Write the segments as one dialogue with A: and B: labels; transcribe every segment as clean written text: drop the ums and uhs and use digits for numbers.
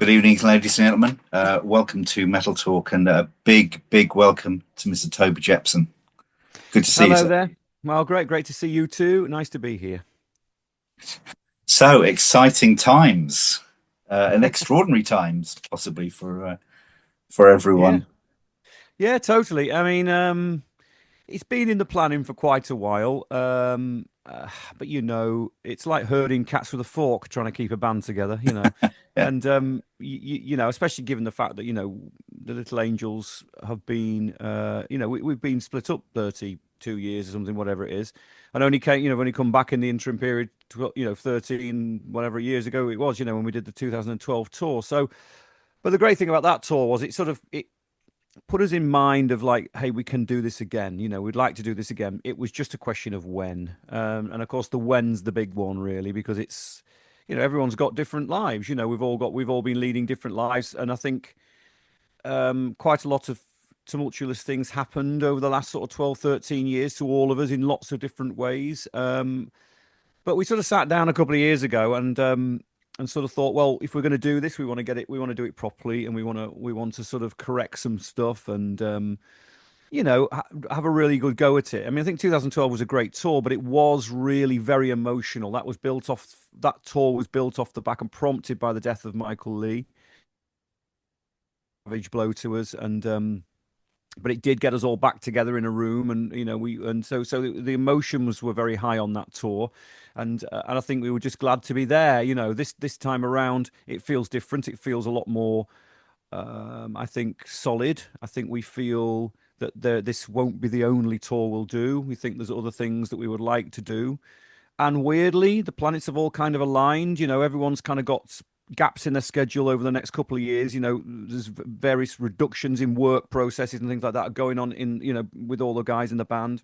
A: Good evening, ladies and gentlemen. Welcome to Metal Talk, and a big, big welcome to Mr. Toby Jepson. Good to see you,
B: Hello
A: sir.
B: there. Well, great to see you too. Nice to be here.
A: So exciting times, and extraordinary times, possibly for
B: Yeah,
A: everyone.
B: yeah, totally. I mean, it's been in the planning for quite a while. But it's like herding cats with a fork, trying to keep a band together.
A: Yeah,
B: And especially given the fact that the Little Angels have been, we've been split up 32 years or something, whatever it is, and only come back in the interim period, 13 whatever years ago it was, when we did the 2012 tour. So, but the great thing about that tour was it put us in mind of like, hey, we can do this again. We'd like to do this again. It was just a question of when. And of course, the when's the big one, really, because it's, everyone's got different lives. We've all been leading different lives. And I think quite a lot of tumultuous things happened over the last sort of 12, 13 years to all of us in lots of different ways. But we sort of sat down a couple of years ago and sort of thought, well, if we're going to do this, we want to do it properly, and we want to sort of correct some stuff and have a really good go at it. I mean, I think 2012 was a great tour, but it was really very emotional. That tour was built off the back and prompted by the death of Michael Lee, savage blow to us, and but it did get us all back together in a room, and so the emotions were very high on that tour, and I think we were just glad to be there. This time around it feels different. It feels a lot more, I think, solid. I think we feel that this won't be the only tour we'll do. We think there's other things that we would like to do, and weirdly, the planets have all kind of aligned. Everyone's kind of got gaps in their schedule over the next couple of years. There's various reductions in work processes and things like that are going on with all the guys in the band.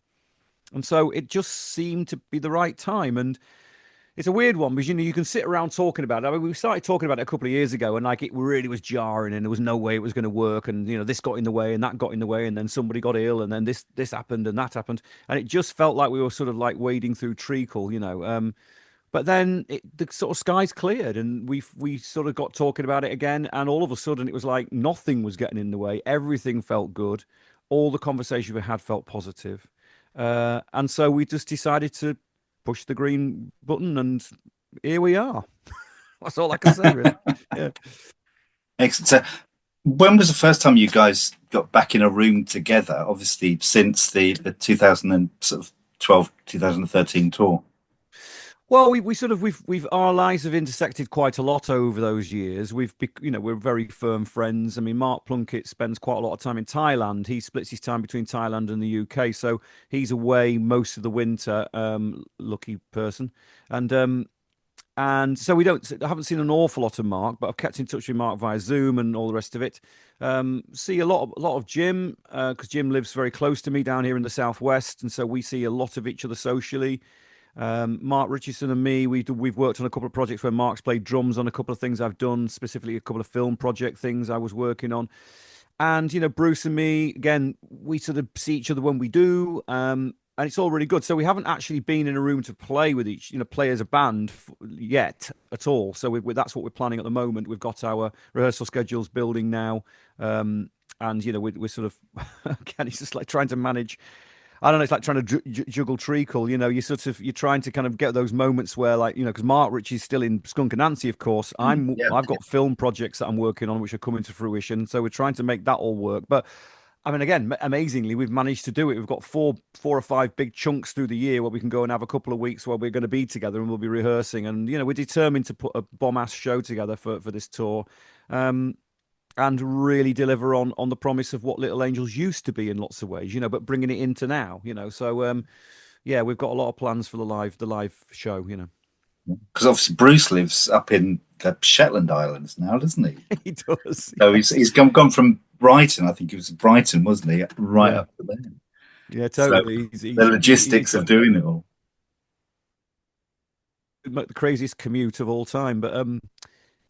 B: And so it just seemed to be the right time. And it's a weird one because you can sit around talking about it. I mean, we started talking about it a couple of years ago, and like it really was jarring, and there was no way it was going to work, and this got in the way, and that got in the way, and then somebody got ill, and then this happened, and that happened, and it just felt like we were sort of like wading through treacle. But then the sort of skies cleared, and we sort of got talking about it again, and all of a sudden it was like nothing was getting in the way. Everything felt good. All the conversations we had felt positive. And so we just decided to push the green button, and here we are. That's all I can say, really. Yeah.
A: excellent. So, when was the first time you guys got back in a room together? Obviously, since the 2012 2013 tour.
B: Well, we've our lives have intersected quite a lot over those years. We're very firm friends. I mean, Mark Plunkett spends quite a lot of time in Thailand. He splits his time between Thailand and the UK, so he's away most of the winter. Lucky person, and so I haven't seen an awful lot of Mark, but I've kept in touch with Mark via Zoom and all the rest of it. See a lot of Jim because Jim lives very close to me down here in the southwest, and so we see a lot of each other socially. Mark Richardson and me, we've worked on a couple of projects where Mark's played drums on a couple of things I've done, specifically a couple of film project things I was working on. And Bruce and me, again, we sort of see each other when we do, and it's all really good. So we haven't actually been in a room to play with play as a band yet at all. So that's what we're planning at the moment. We've got our rehearsal schedules building now, and we're sort of again, it's just like trying to manage. I don't know. It's like trying to juggle treacle. You're trying to kind of get those moments where, like, because Mark Rich is still in Skunk and Nancy, of course.
A: Yeah.
B: I've got film projects that I'm working on which are coming to fruition. So we're trying to make that all work. But I mean, again, amazingly, we've managed to do it. We've got four or five big chunks through the year where we can go and have a couple of weeks where we're going to be together and we'll be rehearsing. And we're determined to put a bomb ass show together for this tour. Um, and really deliver on the promise of what Little Angels used to be in lots of ways, but bringing it into now. So yeah, we've got a lot of plans for the live show.
A: Because obviously Bruce lives up in the Shetland Islands now, doesn't he?
B: He does.
A: So he's gone from Brighton. I think it was Brighton, wasn't he? Right
B: Yeah,
A: up to there.
B: yeah,
A: So
B: totally.
A: the
B: He's
A: logistics of
B: got
A: doing it all.
B: the craziest commute of all time, but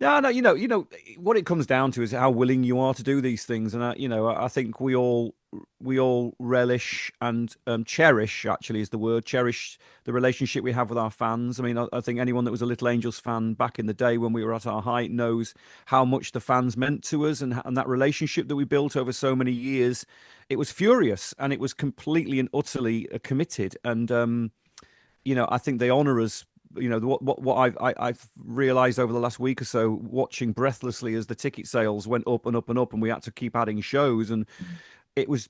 B: no, what it comes down to is how willing you are to do these things, and I think we all relish and cherish, actually is the word, cherish the relationship we have with our fans. I mean, I think anyone that was a Little Angels fan back in the day when we were at our height knows how much the fans meant to us, and that relationship that we built over so many years. It was furious, and it was completely and utterly committed. And I think they honour us. What I've realised over the last week or so, watching breathlessly as the ticket sales went up and up and up, and we had to keep adding shows, and it was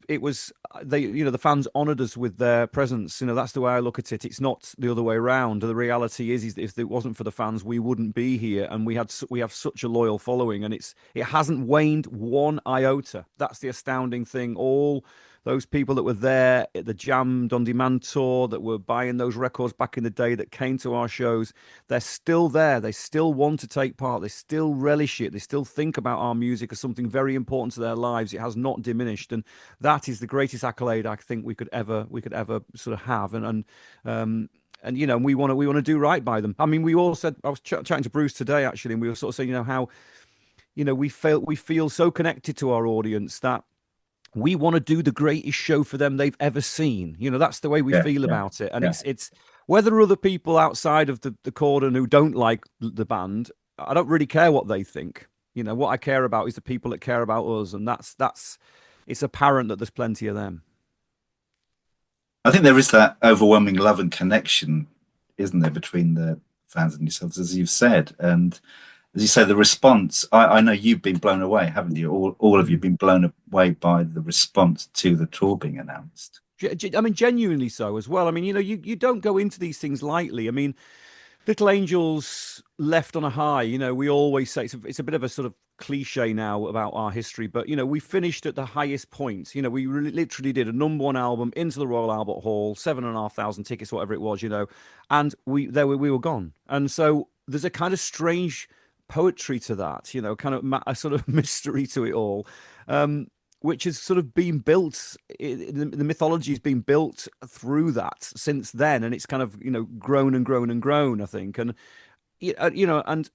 B: they the fans honoured us with their presence. That's the way I look at it. It's not the other way around. The reality is if it wasn't for the fans, we wouldn't be here, and we have such a loyal following, and it hasn't waned one iota. That's the astounding thing. All those people that were there at the Jammed on Demand tour, that were buying those records back in the day, that came to our shows, they're still there. They still want to take part. They still relish it. They still think about our music as something very important to their lives. It has not diminished, and that is the greatest accolade I think we could ever sort of have. And we want to do right by them. I mean, we all said, I was chatting to Bruce today actually, and we were sort of saying, how we feel so connected to our audience that we want to do the greatest show for them they've ever seen. That's the way we feel about it. And it's whether other people outside of the cordon who don't like the band, I don't really care what they think. What I care about is the people that care about us, and that's it's apparent that there's plenty of them.
A: I think there is that overwhelming love and connection, isn't there, between the fans and yourselves, as you've said. And as you say, the response, I know you've been blown away, haven't you? All of you have been blown away by the response to the tour being announced.
B: I mean, genuinely so as well. I mean, you don't go into these things lightly. I mean, Little Angels left on a high. We always say it's a bit of a sort of cliche now about our history, but we finished at the highest point. We literally did a #1 album into the Royal Albert Hall, 7,500 tickets, whatever it was, and we were gone. And so there's a kind of strange poetry to that, kind of a sort of mystery to it all, which has sort of been built. The mythology has been built through that since then, and it's kind of grown and grown and grown, I think. And and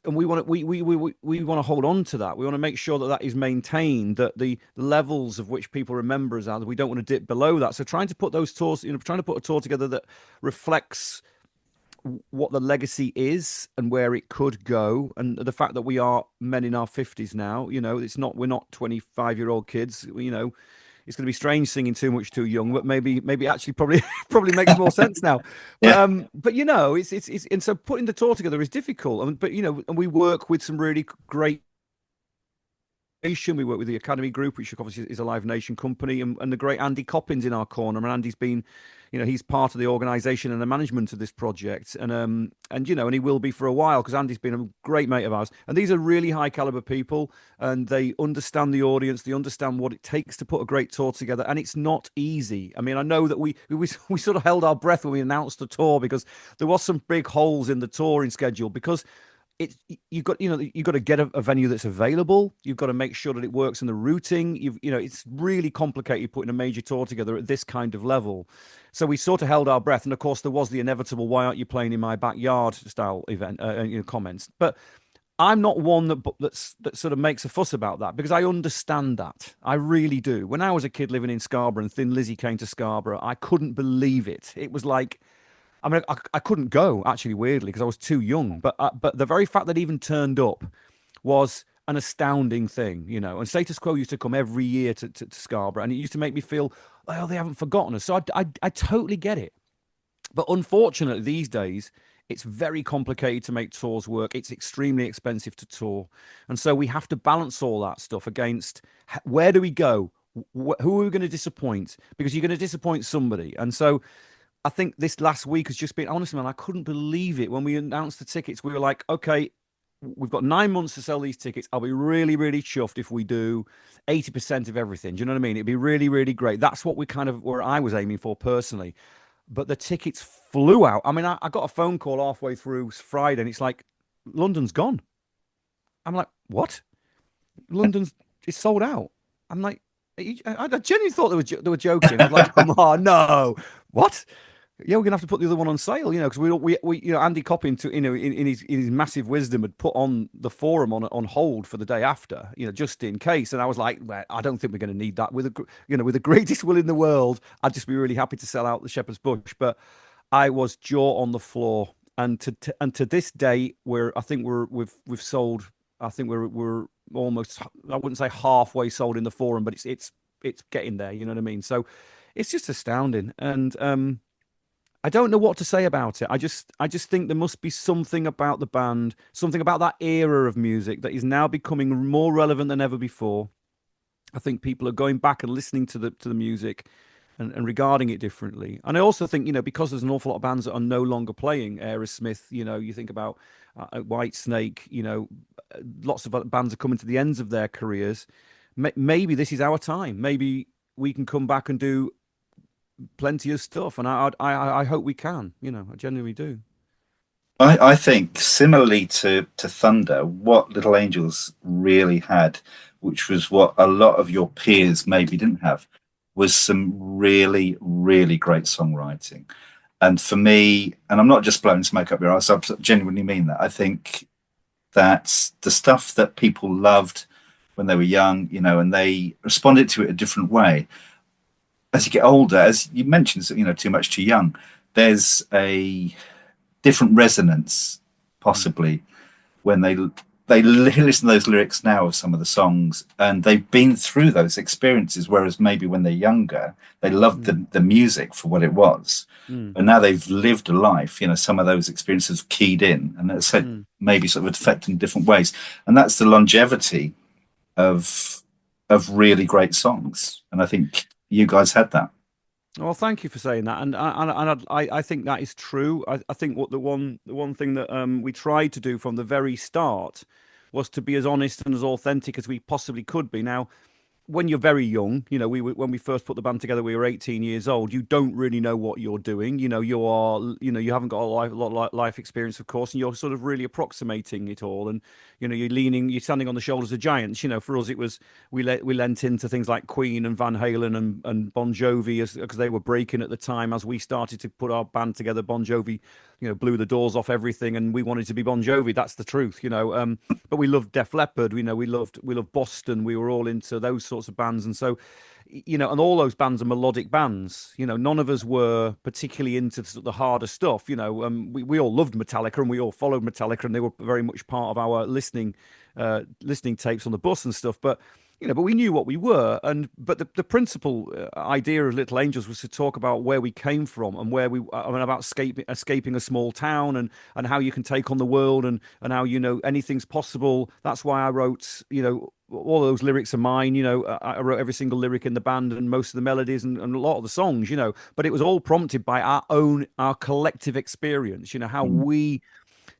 B: we want to hold on to that. We want to make sure that is maintained, that the levels of which people remember us are. We don't want to dip below that. So trying to put those tours, trying to put a tour together that reflects what the legacy is and where it could go, and the fact that we are men in our 50s now. We're not 25-year-old kids. It's going to be strange singing Too Much Too Young, but maybe actually probably makes more sense now.
A: Yeah.
B: But it's and so putting the tour together is difficult. But and we work with some really great. We work with the Academy Group, which obviously is a Live Nation company, and the great Andy Coppins in our corner. And Andy's been, he's part of the organisation and the management of this project, and he will be for a while, because Andy's been a great mate of ours. And these are really high caliber people, and they understand the audience, they understand what it takes to put a great tour together, and it's not easy. I mean, I know that we sort of held our breath when we announced the tour, because there was some big holes in the touring schedule, because you've got to get a venue that's available. You've got to make sure that it works in the routing. It's really complicated putting a major tour together at this kind of level. So we sort of held our breath, and of course there was the inevitable "Why aren't you playing in my backyard?" style event comments. But I'm not one that sort of makes a fuss about that, because I understand that. I really do. When I was a kid living in Scarborough and Thin Lizzy came to Scarborough, I couldn't believe it. It was like, I mean, I couldn't go, actually, weirdly, because I was too young. But the very fact that it even turned up was an astounding thing, And Status Quo used to come every year to Scarborough, and it used to make me feel, oh, they haven't forgotten us. So I totally get it. But unfortunately, these days, it's very complicated to make tours work. It's extremely expensive to tour. And so we have to balance all that stuff against, where do we go? Who are we going to disappoint? Because you're going to disappoint somebody. And so I think this last week has just been, honestly, man, I couldn't believe it. When we announced the tickets, we were like, okay, we've got 9 months to sell these tickets. I'll be really, really chuffed if we do 80% of everything. Do you know what I mean? It'd be really, really great. That's what where I was aiming for personally. But the tickets flew out. I mean, I got a phone call halfway through Friday, and it's like, London's gone. I'm like, what? London's it's sold out. I'm like, I genuinely thought they were joking. I was like, come on, no. What? Yeah, we're gonna have to put the other one on sale, because we Andy Coppin, to in his massive wisdom, had put on the forum on hold for the day after, just in case. And I was like, well, I don't think we're going to need that. With the greatest will in the world, I'd just be really happy to sell out the Shepherd's Bush. But I was jaw on the floor, and to this day, we've sold. I think we're almost, I wouldn't say halfway sold in the forum, but it's getting there. You know what I mean? So it's just astounding, and I don't know what to say about it. I just think there must be something about the band, something about that era of music that is now becoming more relevant than ever before. I think people are going back and listening to the music and regarding it differently. And I also think, because there's an awful lot of bands that are no longer playing, Aerosmith, you think about White Snake, lots of other bands are coming to the ends of their careers. Maybe this is our time. Maybe we can come back and do plenty of stuff, and I hope we can. I genuinely do.
A: I think similarly to Thunder, what Little Angels really had, which was what a lot of your peers maybe didn't have, was some really, really great songwriting. And for me, and I'm not just blowing smoke up your ass, I genuinely mean that. I think that the stuff that people loved when they were young, and they responded to it a different way. As you get older, as you mentioned, too much too young, there's a different resonance,
B: Mm,
A: possibly, when they listen to those lyrics now of some of the songs, and they've been through those experiences. Whereas maybe when they're younger, they loved
B: mm,
A: the music for what it was,
B: mm,
A: but now they've lived a life. Some of those experiences keyed in, and it's
B: mm.
A: maybe sort of affect in different ways, and that's the longevity of really great songs. And I think you guys had that.
B: Well, thank you for saying that, and I think that is true. I think what the one thing that we tried to do from the very start was to be as honest and as authentic as we possibly could be. Now, when you're very young, when we first put the band together, we were 18 years old. You don't really know what you're doing. You haven't got lot of life experience, of course, and you're sort of really approximating it all. And you're standing on the shoulders of giants. For us, it was we lent into things like Queen and Van Halen and Bon Jovi because they were breaking at the time. As we started to put our band together, Bon Jovi, blew the doors off everything, and we wanted to be Bon Jovi. That's the truth. But we loved Def Leppard. We loved Boston. We were all into those sorts of bands, and so and all those bands are melodic bands. None of us were particularly into the harder stuff. We all loved Metallica and we all followed Metallica, and they were very much part of our listening tapes on the bus and stuff. But we knew what we were, but the principal idea of Little Angels was to talk about where we came from and where about escaping a small town, and how you can take on the world, and how anything's possible. That's why I wrote all those lyrics are mine. I wrote every single lyric in the band and most of the melodies and a lot of the songs. But it was all prompted by our collective experience. How
A: Mm.
B: we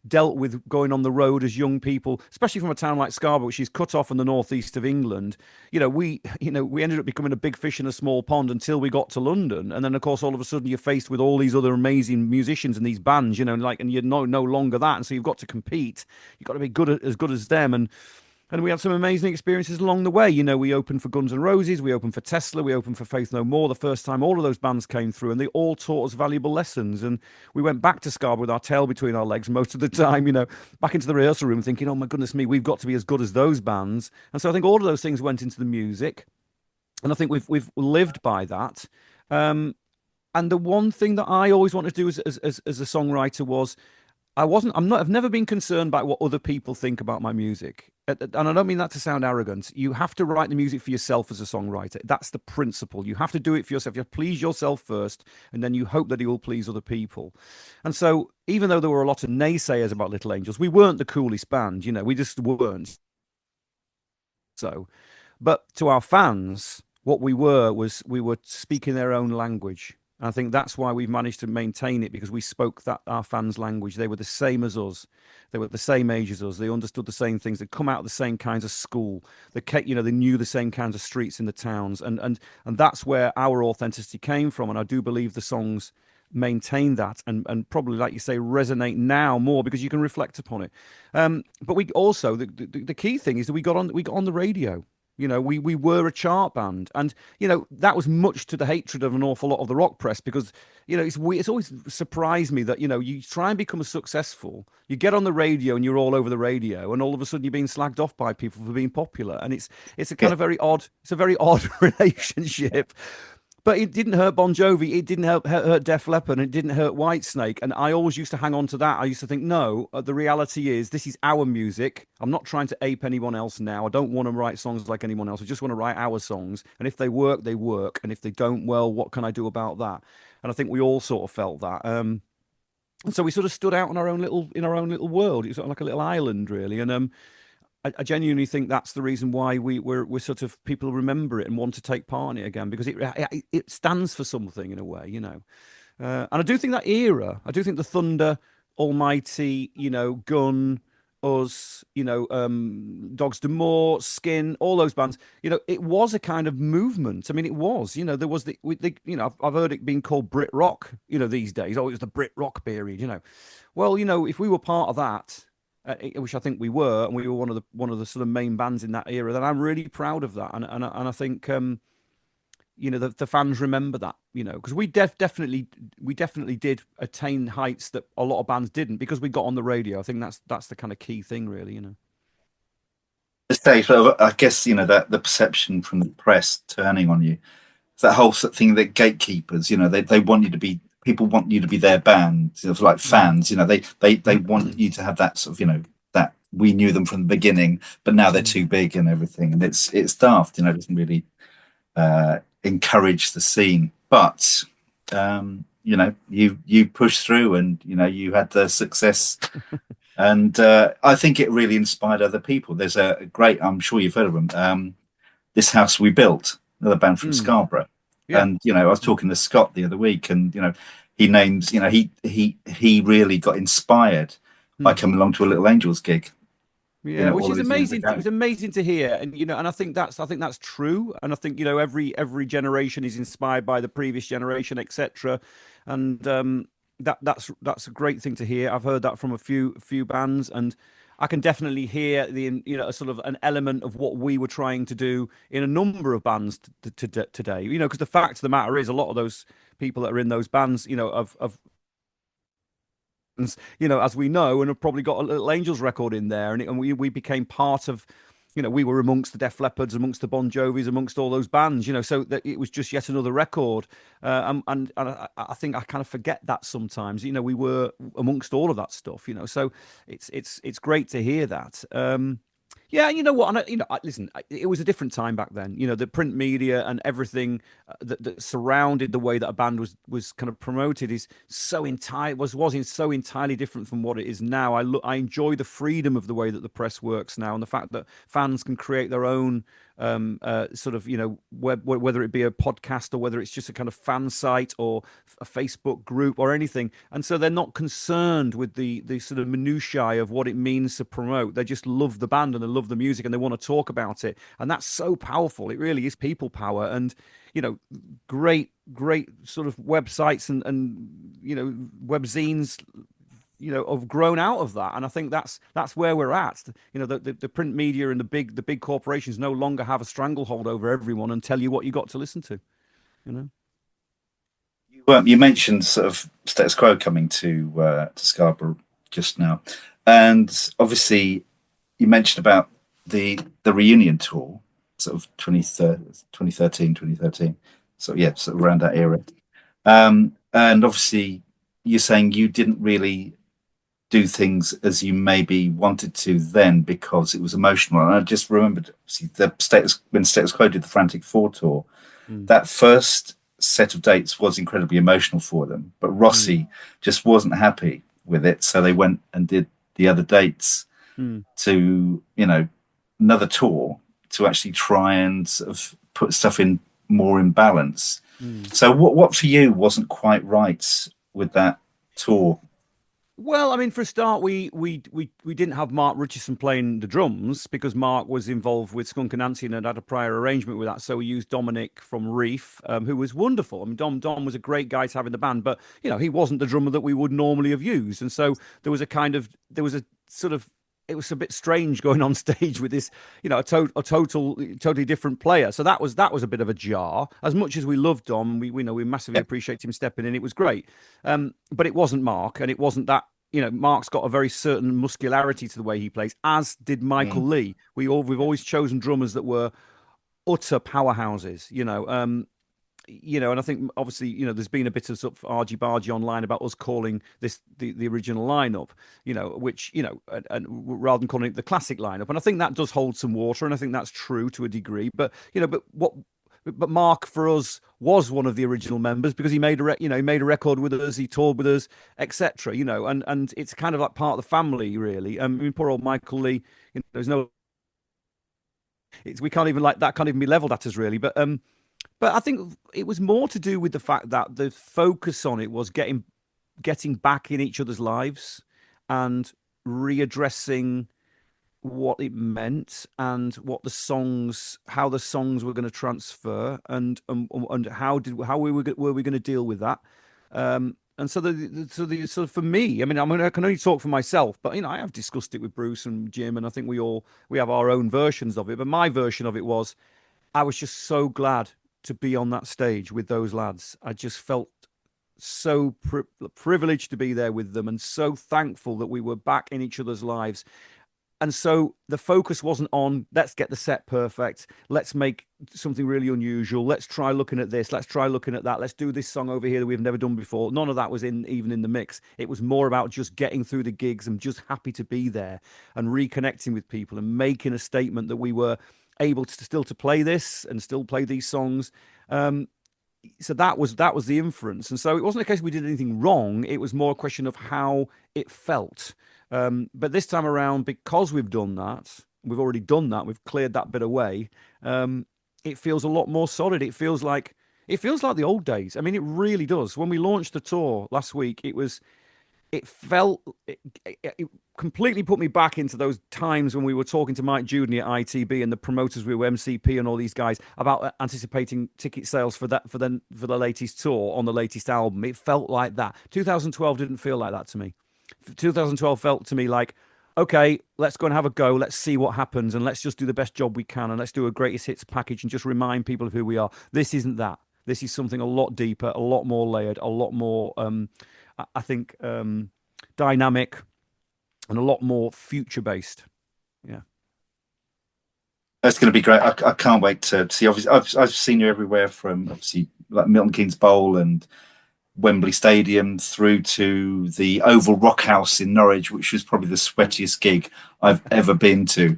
B: dealt with going on the road as young people, especially from a town like Scarborough, which is cut off in the northeast of England. We ended up becoming a big fish in a small pond until we got to London, and then of course all of a sudden you're faced with all these other amazing musicians and these bands, and you're no longer that, and so you've got to compete. You've got to be as good as them, and we had some amazing experiences along the way. We opened for Guns N' Roses, we opened for Tesla, we opened for Faith No More the first time all of those bands came through, and they all taught us valuable lessons. And we went back to Scarborough with our tail between our legs most of the time, back into the rehearsal room thinking, oh my goodness me, we've got to be as good as those bands. And so I think all of those things went into the music, and I think we've lived by that. Um, and the one thing that I always wanted to do as a songwriter was I've never been concerned by what other people think about my music. And I don't mean that to sound arrogant. You have to write the music for yourself as a songwriter. That's the principle. You have to do it for yourself. You have to please yourself first, and then you hope that it will please other people. And so, even though there were a lot of naysayers about Little Angels, we weren't the coolest band. We just weren't. So, but to our fans, what we were was we were speaking their own language. And I think that's why we've managed to maintain it, because we spoke that our fans' language. They were the same as us. They were the same age as us. They understood the same things. They'd come out of the same kinds of school. They knew the same kinds of streets in the towns. And that's where our authenticity came from. And I do believe the songs maintain that, and probably, like you say, resonate now more because you can reflect upon it. But we also, the key thing is that we got on the radio. You know, we were a chart band, and you know that was much to the hatred of an awful lot of the rock press because you know it's always surprised me that you know you try and become a successful, you get on the radio and you're all over the radio, and all of a sudden you're being slagged off by people for being popular, and it's a kind
A: Yeah.
B: of very odd, it's a very odd relationship. But it didn't hurt Bon Jovi. It didn't hurt Def Leppard, and it didn't hurt Whitesnake. And I always used to hang on to that. I used to think, no, the reality is this is our music. I'm not trying to ape anyone else now. I don't want to write songs like anyone else. I just want to write our songs. And if they work, they work. And if they don't, well, what can I do about that? And I think we all sort of felt that. And so we sort of stood out in our own little world. It was sort of like a little island, really. And I genuinely think that's the reason why we're sort of people remember it and want to take part in it again because it stands for something in a way, you know. And I do think that era, I do think the Thunder, Almighty, you know, Gun, Us, you know, Dogs D'Amour, Skin, all those bands, you know, it was a kind of movement. I mean, it was, you know, there was you know, I've heard it being called Brit rock, you know, these days. Oh, it was the Brit rock period, you know. Well, you know, if we were part of that which I think we were, and we were one of the sort of main bands in that era. Then I'm really proud of that, and I think you know the fans remember that, you know, because we definitely did attain heights that a lot of bands didn't because we got on the radio. I think that's the kind of key thing, really, you know.
A: The stage, but I guess you know that the perception from the press turning on you, it's that whole sort of thing that gatekeepers, you know, they want you to be people want you to be their band, sort of like
B: Mm.
A: fans, you know, they want you to have that sort of, you know, that we knew them from the beginning, but now they're
B: Mm.
A: too big and everything, and it's daft, you know, it doesn't really encourage the scene, but you know, you pushed through, and you know, you had the success. And I think it really inspired other people. There's a great, I'm sure you've heard of them, This House We Built, another band from
B: Mm.
A: Scarborough.
B: Yeah.
A: And, you know, I was talking to Scott the other week, and, you know, he names, you know, he really got inspired by
B: Mm.
A: coming along to a Little Angels gig, you
B: Yeah,
A: know,
B: which
A: all
B: is
A: those years
B: amazing. It
A: ago.
B: was amazing to hear, and you know, and I think that's true, and I think you know every generation is inspired by the previous generation, etc. And that's a great thing to hear. I've heard that from a few bands, and I can definitely hear the you know a sort of an element of what we were trying to do in a number of bands today. You know, because the fact of the matter is, a lot of those people that are in those bands, you know, of you know, as we know, and have probably got a Little Angels record in there, and we became part of, you know, we were amongst the Def Leppards, amongst the Bon Jovis, amongst all those bands, you know, so that it was just yet another record, and I think I kind of forget that sometimes, you know, we were amongst all of that stuff, you know, so it's great to hear that. Yeah, you know what? You know, listen, it was a different time back then. You know, the print media and everything that surrounded the way that a band was kind of promoted is so entire was in so entirely different from what it is now. I enjoy the freedom of the way that the press works now, and the fact that fans can create their own sort of, you know, whether it be a podcast or whether it's just a kind of fan site or a Facebook group or anything. And so they're not concerned with the sort of minutiae of what it means to promote. They just love the band and they love the music and they want to talk about it. And that's so powerful. It really is people power. And, you know, great sort of websites and you know, webzines, you know, have grown out of that, and I think that's where we're at. You know, the print media and the big corporations no longer have a stranglehold over everyone and tell you what you got to listen to. You know.
A: You mentioned sort of Status Quo coming to Scarborough just now, and obviously you mentioned about the reunion tour, sort of 2013, 2013. So yeah, sort of around that era. And obviously you're saying you didn't really do things as you maybe wanted to then because it was emotional. And I just remembered, see, the status when Status Quo did the Frantic Four tour,
B: Mm,
A: that first set of dates was incredibly emotional for them, but
B: mm,
A: Rossi just wasn't happy with it, so they went and did the other dates
B: mm,
A: to, you know, another tour to actually try and sort of put stuff in more in balance.
B: mm.
A: So what for you wasn't quite right with that tour?
B: Well, I mean, for a start, we didn't have Mark Richardson playing the drums because Mark was involved with Skunk Anansie and had a prior arrangement with that. So we used Dominic from Reef, who was wonderful. I mean, Dom was a great guy to have in the band, but you know, he wasn't the drummer that we would normally have used, and so there was a sort of it was a bit strange going on stage with this, totally different player. So that was a bit of a jar. As much as we loved Dom, we massively
A: Yeah.
B: appreciate him stepping in. It was great, but it wasn't Mark, and it wasn't that. Mark's got a very certain muscularity to the way he plays, as did Michael
A: Mm.
B: Lee. We've always chosen drummers that were utter powerhouses. And I think obviously, there's been a bit of sort of argy-bargy online about us calling this the original lineup, which, and rather than calling it the classic lineup. And I think that does hold some water, and I think that's true to a degree. But Mark for us was one of the original members because he made he made a record with us, he toured with us, etc. And it's kind of like part of the family, really. I mean, poor old Michael Lee, there's no, we can't even, like, that can't even be leveled at us, really. But I think it was more to do with the fact that the focus on it was getting back in each other's lives and readdressing what it meant and how the songs were going to transfer, and how we were going to deal with that. And so for me, I mean, I can only talk for myself, but I have discussed it with Bruce and Jim, and I think we have our own versions of it. But my version of it was, I was just so glad to be on that stage with those lads. I just felt so privileged to be there with them, and so thankful that we were back in each other's lives. And so the focus wasn't on, let's get the set perfect, let's make something really unusual, let's try looking at this, let's try looking at that, let's do this song over here that we've never done before. None of that was even in the mix. It was more about just getting through the gigs and just happy to be there and reconnecting with people and making a statement that we were able to still to play this and still play these songs. So that was the inference. And so it wasn't a case we did anything wrong. It was more a question of how it felt. But this time around, because we've done that, we've cleared that bit away. It feels a lot more solid. It feels like the old days. I mean, it really does. When we launched the tour last week, it completely put me back into those times when we were talking to Mike Judy at ITB and the promoters, we were MCP and all these guys, about anticipating ticket sales for the latest tour on the latest album. It felt like that. 2012 didn't feel like that to me. 2012 felt to me like, okay, let's go and have a go. Let's see what happens, and let's just do the best job we can, and let's do a greatest hits package and just remind people of who we are. This isn't that. This is something a lot deeper, a lot more layered, a lot more, I think, dynamic, and a lot more future based. Yeah.
A: That's going to be great. I can't wait to see. Obviously, I've seen you everywhere, from obviously like Milton Keynes Bowl and Wembley Stadium through to the Oval Rock House in Norwich, which was probably the sweatiest gig I've ever been to.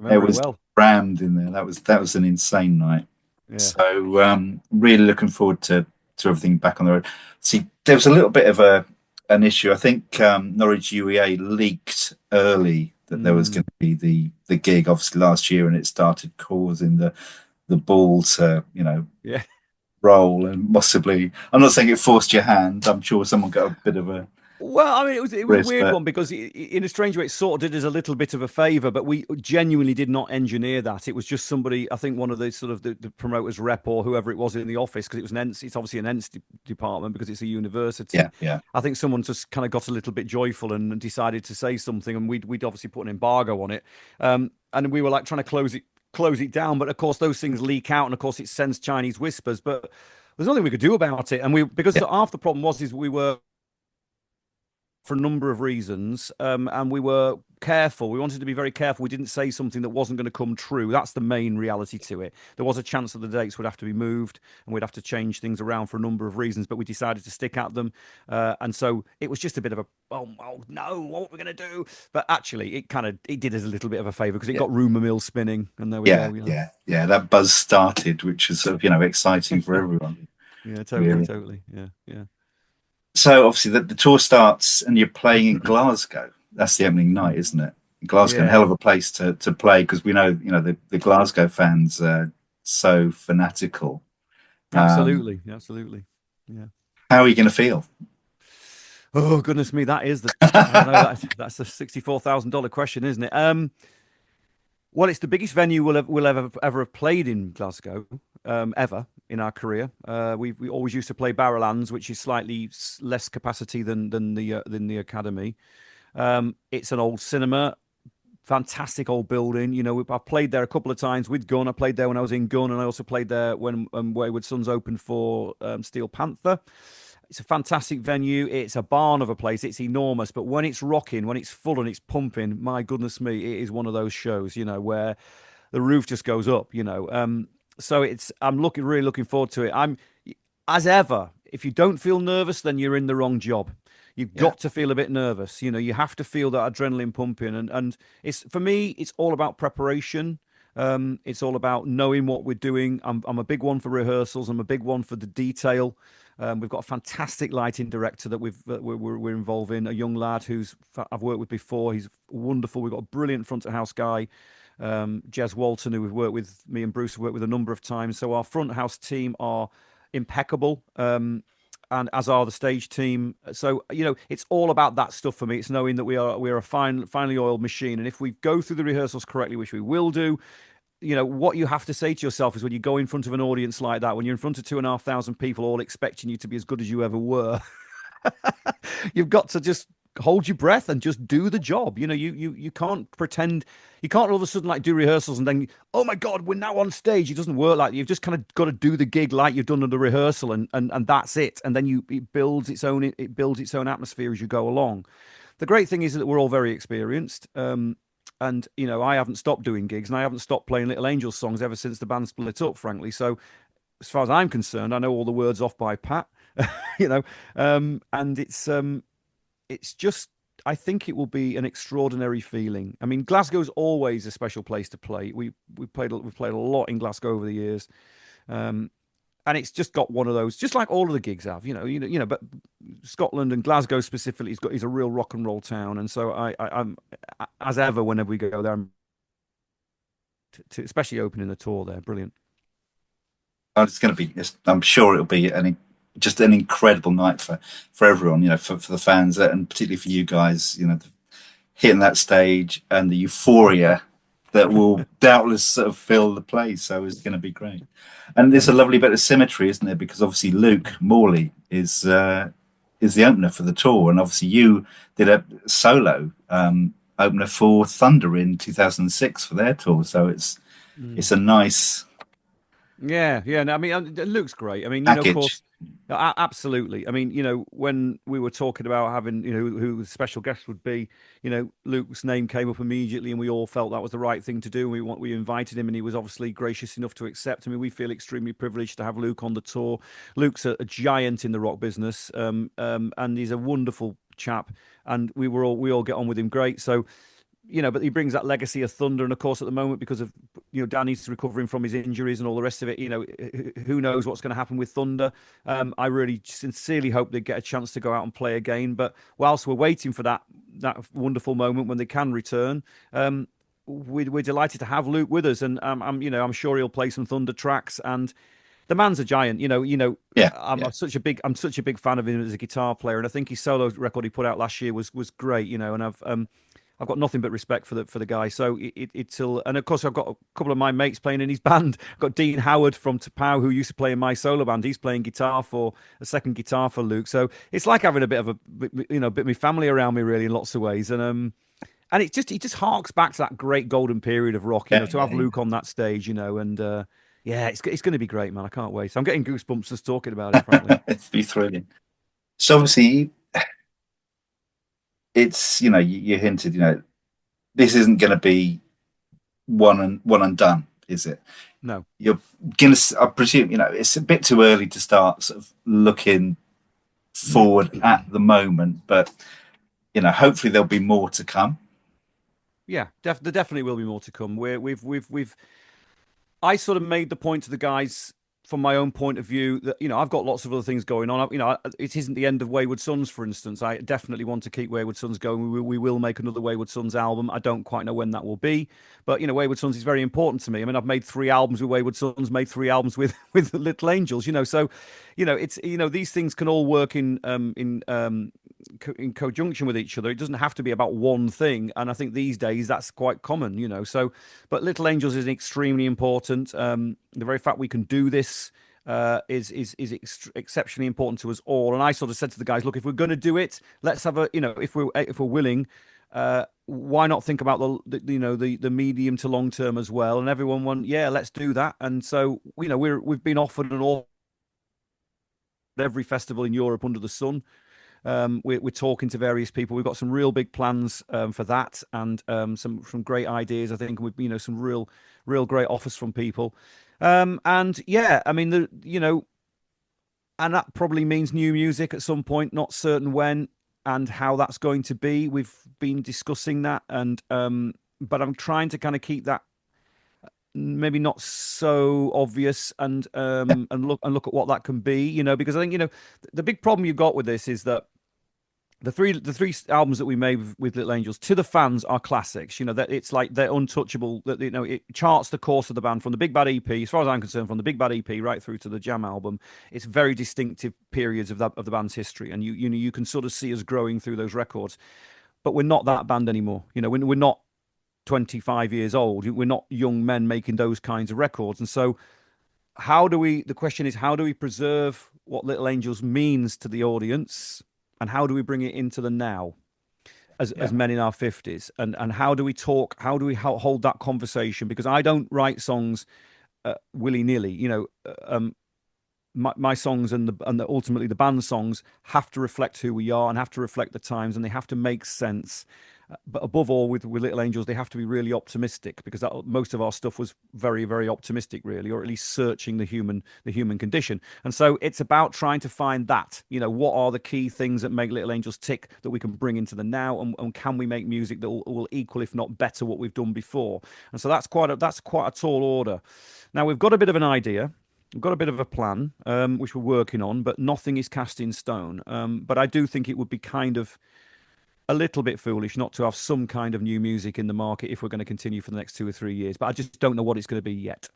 A: It was rammed in there. That was an insane night. Yeah. So really looking forward to everything back on the road. See, there was a little bit of an issue. I think Norwich UEA leaked early that there was going to be the gig, obviously last year, and it started causing the ball to roll, and possibly, I'm not saying it forced your hand. I'm sure someone got a bit of a.
B: Well, I mean, it was a weird one, because in a strange way, it sort of did us a little bit of a favour, but we genuinely did not engineer that. It was just somebody, I think one of the sort of the promoters rep or whoever it was in the office, because it was it's obviously an ENTS department because it's a university.
A: Yeah.
B: I think someone just kind of got a little bit joyful and decided to say something, and we'd obviously put an embargo on it, and we were like trying to close it down, but of course those things leak out, and of course it sends Chinese whispers, but there's nothing we could do about it, and because half the problem is we were, for a number of reasons, and we were careful. We wanted to be very careful. We didn't say something that wasn't going to come true. That's the main reality to it. There was a chance that the dates would have to be moved, and we'd have to change things around for a number of reasons, but we decided to stick at them. And so it was just a bit of a, oh no, what are we going to do? But actually, it did us a little bit of a favour, because it got rumour mill spinning, and there we go.
A: Yeah. That buzz started, which is sort of, exciting for everyone.
B: Yeah, totally. Yeah.
A: So obviously the tour starts and you're playing in Glasgow. That's the opening night, isn't it? Glasgow, a hell of a place to play, because we know, the Glasgow fans are so fanatical.
B: Absolutely. Yeah.
A: How are you going to feel?
B: Oh goodness me, that is that's the $64,000 question, isn't it? Well, it's the biggest venue we'll ever have played in Glasgow, ever in our career. We always used to play Barrowlands, which is slightly less capacity than the Academy. It's an old cinema, fantastic old building. I've played there a couple of times with Gun. I played there when I was in Gun, and I also played there when Wayward Sons opened for Steel Panther. It's a fantastic venue. It's a barn of a place. It's enormous, but when it's rocking, when it's full and it's pumping, my goodness me, it is one of those shows, where the roof just goes up. So I'm really looking forward to it. As ever, if you don't feel nervous, then you're in the wrong job. You've
A: Yeah.
B: got to feel a bit nervous. You have to feel that adrenaline pumping, and it's for me, it's all about preparation. It's all about knowing what we're doing. I'm a big one for rehearsals. I'm a big one for the detail. We've got a fantastic lighting director that we're involving, a young lad I've worked with before. He's wonderful. We've got a brilliant front of house guy, Jez Walton, who we've worked with. Me and Bruce have worked with a number of times. So our front house team are impeccable. And as are the stage team. So it's all about that stuff for me. It's knowing that we're a finely oiled machine, and if we go through the rehearsals correctly, which we will do, what you have to say to yourself is when you go in front of an audience like that, when you're in front of 2,500 people all expecting you to be as good as you ever were, you've got to just hold your breath and just do the job. You can't pretend. You can't all of a sudden like do rehearsals and then, oh my God, we're now on stage. It doesn't work like that. You've just kind of got to do the gig like you've done at the rehearsal, and that's it. And then it builds its own atmosphere as you go along. The great thing is that we're all very experienced. And I haven't stopped doing gigs, and I haven't stopped playing Little Angels songs ever since the band split up, frankly. So as far as I'm concerned, I know all the words off by Pat. And it's just, I think it will be an extraordinary feeling. I mean, Glasgow's always a special place to play. We've played a lot in Glasgow over the years, and it's just got one of those, just like all of the gigs have. But Scotland and Glasgow specifically is a real rock and roll town, and so I'm as ever whenever we go there, especially opening the tour there, brilliant.
A: It's going to be. I'm sure it'll be just an incredible night for everyone. For the fans and particularly for you guys. Hitting that stage and the euphoria that will doubtless sort of fill the place. So it's going to be great. And there's a lovely bit of symmetry, isn't there? Because obviously Luke Morley is the opener for the tour, and obviously you did a solo opener for Thunder in 2006 for their tour. So it's a nice
B: Yeah. No, I mean, Luke's great. I mean, of
A: package.
B: course, absolutely. I mean, when we were talking about having, who the special guest would be, Luke's name came up immediately, and we all felt that was the right thing to do. We invited him, and he was obviously gracious enough to accept. I mean, we feel extremely privileged to have Luke on the tour. Luke's a giant in the rock business, and he's a wonderful chap, and we all get on with him great. So. But he brings that legacy of Thunder, and of course, at the moment, because of Danny's recovering from his injuries and all the rest of it, who knows what's going to happen with Thunder? I really sincerely hope they get a chance to go out and play again. But whilst we're waiting for that wonderful moment when they can return, we're delighted to have Luke with us, and I'm sure he'll play some Thunder tracks. And the man's a giant,
A: Yeah,
B: I'm such a big fan of him as a guitar player, and I think his solo record he put out last year was great, and I've got nothing but respect for the guy. So and of course I've got a couple of my mates playing in his band. I've got Dean Howard from Tapau, who used to play in my solo band. He's playing a second guitar for Luke. So it's like having a bit of a bit of my family around me, really, in lots of ways. And it just harks back to that great golden period of rock, to have Luke on that stage, and yeah, it's going to be great, man. I can't wait. So I'm getting goosebumps just talking about it, frankly.
A: It'd be thrilling. So obviously, it's you hinted this isn't going to be one and done, is it?
B: No.
A: You're gonna. I presume it's a bit too early to start sort of looking forward at the moment, but hopefully there'll be more to come.
B: Yeah, there definitely will be more to come. I sort of made the point to the guys from my own point of view that I've got lots of other things going on. It isn't the end of Wayward Sons, for instance. I definitely want to keep Wayward Sons going. We will make another Wayward Sons album. I don't quite know when that will be, but Wayward Sons is very important to me. I mean, I've made 3 albums with Wayward Sons, made 3 albums with Little Angels. So it's these things can all work in conjunction with each other. It doesn't have to be about one thing, and I think these days that's quite common. So, but Little Angels is extremely important. The very fact we can do this is exceptionally important to us all. And I sort of said to the guys, look, if we're going to do it, let's have if we're willing, why not think about the medium to long term as well? And everyone went, yeah, let's do that. And so we've been offered an all every festival in Europe under the sun. We're talking to various people. We've got some real big plans for that, and some great ideas. I think we've some real great offers from people. And yeah, I mean and that probably means new music at some point. Not certain when and how that's going to be. We've been discussing that, and but I'm trying to kind of keep that maybe not so obvious, and look at what that can be. Because I think the big problem you've got with this is that the three albums that we made with Little Angels to the fans are classics. That it's like they're untouchable. That it charts the course of the band from the Big Bad EP, as far as I'm concerned, from the Big Bad EP right through to the Jam album. It's very distinctive periods of the band's history, and you can sort of see us growing through those records. But we're not that band anymore. We're not 25 years old. We're not young men making those kinds of records, and so the question is, how do we preserve what Little Angels means to the audience, and how do we bring it into the now as
A: Yeah.
B: men in our 50s, and how do we talk, how do we hold that conversation? Because I don't write songs willy-nilly. My songs and ultimately the band songs have to reflect who we are and have to reflect the times, and they have to make sense. But above all, with Little Angels, they have to be really optimistic, because most of our stuff was very, very optimistic, really, or at least searching the human condition. And so it's about trying to find that. What are the key things that make Little Angels tick that we can bring into the now, and can we make music that will equal, if not better, what we've done before? And so that's quite a tall order. Now we've got a bit of an idea. We've got a bit of a plan, which we're working on, but nothing is cast in stone. But I do think it would be kind of a little bit foolish not to have some kind of new music in the market if we're going to continue for the next 2 or 3 years. But I just don't know what it's going to be yet.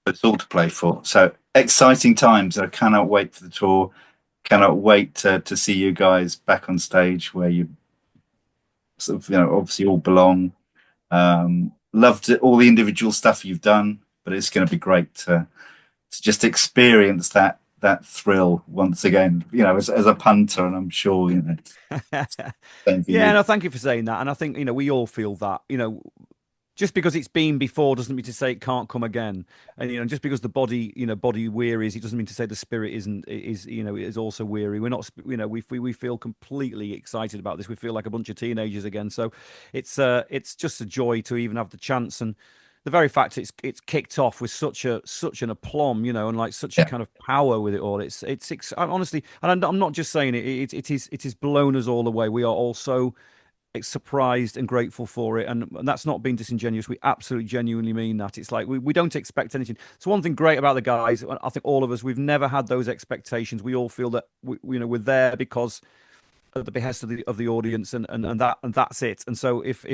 A: It's all to play for. So exciting times. I cannot wait for the tour. Cannot wait to see you guys back on stage where you sort of, obviously all belong. Loved all the individual stuff you've done, but it's going to be great to just experience that thrill once again. As a punter, and I'm sure same for
B: Yeah,
A: you.
B: no, thank you for saying that. And I think, we all feel that. Just because it's been before doesn't mean to say it can't come again. And just because the body wearies, it doesn't mean to say the spirit is also weary. We're not, we feel completely excited about this. We feel like a bunch of teenagers again. So it's just a joy to even have the chance. And the very fact it's kicked off with such an aplomb, and like such a
A: Yeah.
B: kind of power with it all. Honestly, and I'm not just saying it. It is blown us all away. We are all so surprised and grateful for it, and that's not being disingenuous. We absolutely genuinely mean that. It's like we don't expect anything. So one thing great about the guys, I think all of us, we've never had those expectations. We all feel that we're there because of the behest of the audience, and that's it. And so if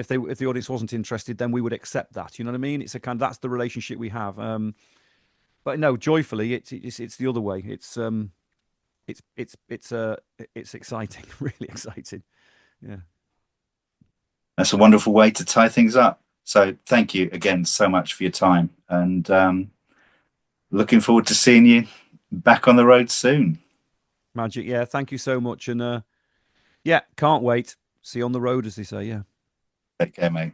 B: the audience wasn't interested, then we would accept that. You know what I mean? It's a kind of, that's the relationship we have. But no, joyfully, it's the other way. It's exciting, really exciting. Yeah.
A: That's a wonderful way to tie things up. So thank you again so much for your time, and looking forward to seeing you back on the road soon.
B: Magic. Yeah. Thank you so much. And yeah, can't wait. See you on the road, as they say. Yeah.
A: Take care, mate.